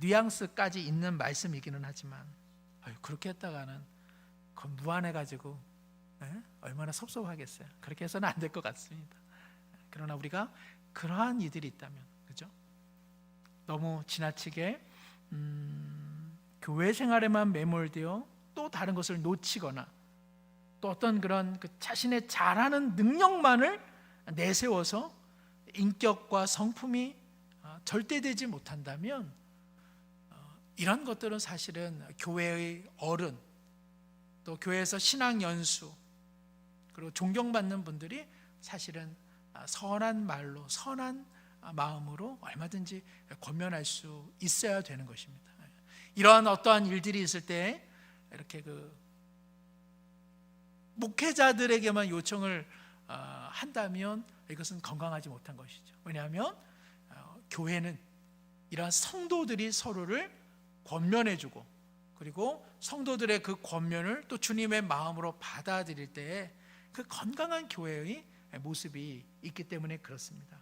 뉘앙스까지 있는 말씀이기는 하지만 그렇게 했다가는 그건 무안해가지고 얼마나 섭섭하겠어요. 그렇게 해서는 안 될 것 같습니다. 그러나 우리가 그러한 이들이 있다면, 그죠? 너무 지나치게 교회 생활에만 매몰되어 또 다른 것을 놓치거나 또 어떤 그런 그 자신의 잘하는 능력만을 내세워서 인격과 성품이 절대되지 못한다면 이런 것들은 사실은 교회의 어른, 또 교회에서 신앙 연수, 그리고 존경받는 분들이 사실은 선한 말로, 선한 마음으로 얼마든지 권면할 수 있어야 되는 것입니다. 이러한 어떠한 일들이 있을 때 이렇게 그 목회자들에게만 요청을 한다면 이것은 건강하지 못한 것이죠. 왜냐하면 교회는 이러한 성도들이 서로를 권면해주고, 그리고 성도들의 그 권면을 또 주님의 마음으로 받아들일 때에 그 건강한 교회의 모습이 있기 때문에 그렇습니다.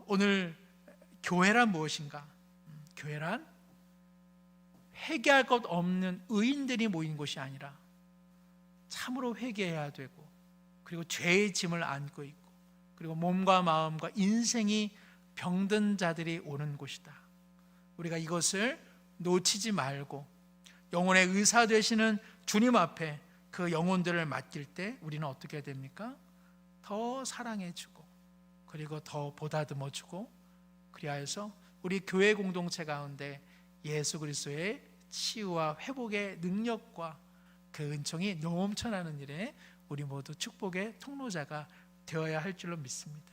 오늘 교회란 무엇인가? 교회란 회개할 것 없는 의인들이 모인 곳이 아니라 참으로 회개해야 되고, 그리고 죄의 짐을 안고 있고, 그리고 몸과 마음과 인생이 병든 자들이 오는 곳이다. 우리가 이것을 놓치지 말고 영혼의 의사 되시는 주님 앞에 그 영혼들을 맡길 때 우리는 어떻게 됩니까? 더 사랑해주고, 그리고 더 보다듬어주고, 그리하여서 우리 교회 공동체 가운데 예수 그리스도의 치유와 회복의 능력과 그 은총이 넘쳐나는 일에 우리 모두 축복의 통로자가 되어야 할 줄로 믿습니다.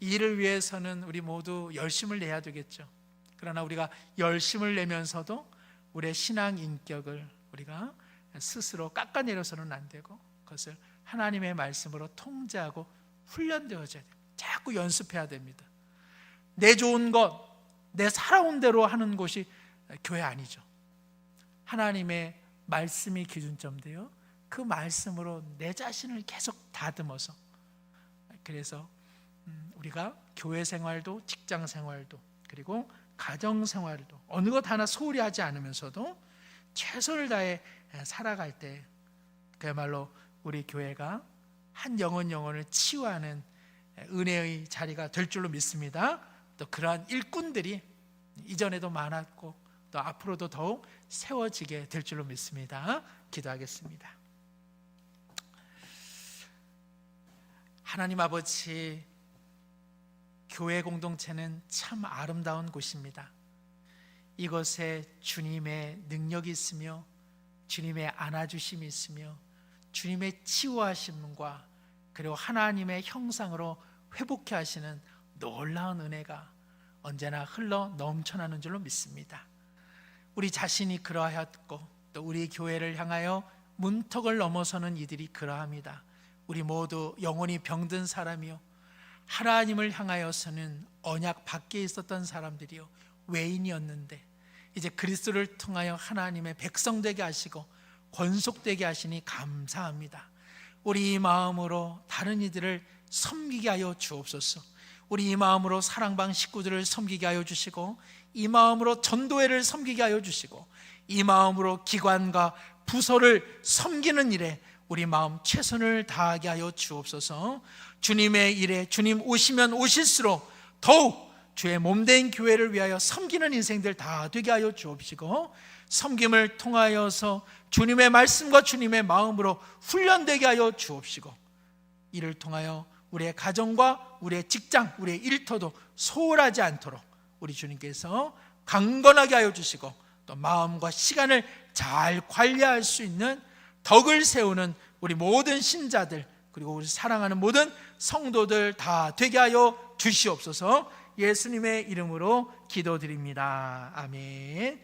이 일을 위해서는 우리 모두 열심을 내야 되겠죠. 그러나 우리가 열심을 내면서도 우리의 신앙 인격을 우리가 스스로 깎아내려서는 안 되고, 그것을 하나님의 말씀으로 통제하고 훈련되어져야 됩니다. 자꾸 연습해야 됩니다. 내 좋은 것, 내 살아온 대로 하는 곳이 교회 아니죠. 하나님의 말씀이 기준점 되어 그 말씀으로 내 자신을 계속 다듬어서, 그래서 우리가 교회 생활도 직장 생활도 그리고 가정 생활도 어느 것 하나 소홀히 하지 않으면서도 최선을 다해 살아갈 때 그야말로 우리 교회가 한 영혼을 치유하는 은혜의 자리가 될 줄로 믿습니다. 또 그러한 일꾼들이 이전에도 많았고 또 앞으로도 더욱 세워지게 될 줄로 믿습니다. 기도하겠습니다. 하나님 아버지, 교회 공동체는 참 아름다운 곳입니다. 이곳에 주님의 능력이 있으며 주님의 안아주심이 있으며 주님의 치유하심과 그리고 하나님의 형상으로 회복케 하시는 놀라운 은혜가 언제나 흘러 넘쳐나는 줄로 믿습니다. 우리 자신이 그러하였고 또 우리 교회를 향하여 문턱을 넘어서는 이들이 그러합니다. 우리 모두 영혼이 병든 사람이요, 하나님을 향하여서는 언약 밖에 있었던 사람들이요, 외인이었는데 이제 그리스도를 통하여 하나님의 백성 되게 하시고 권속되게 하시니 감사합니다. 우리 이 마음으로 다른 이들을 섬기게 하여 주옵소서. 우리 이 마음으로 사랑방 식구들을 섬기게 하여 주시고, 이 마음으로 전도회를 섬기게 하여 주시고, 이 마음으로 기관과 부서를 섬기는 일에 우리 마음 최선을 다하게 하여 주옵소서. 주님의 일에 주님 오시면 오실수록 더욱 주의 몸된 교회를 위하여 섬기는 인생들 다 되게 하여 주옵시고, 섬김을 통하여서 주님의 말씀과 주님의 마음으로 훈련되게 하여 주옵시고, 이를 통하여 우리의 가정과 우리의 직장, 우리의 일터도 소홀하지 않도록 우리 주님께서 강건하게 하여 주시고, 또 마음과 시간을 잘 관리할 수 있는 덕을 세우는 우리 모든 신자들, 그리고 우리 사랑하는 모든 성도들 다 되게 하여 주시옵소서. 예수님의 이름으로 기도드립니다. 아멘.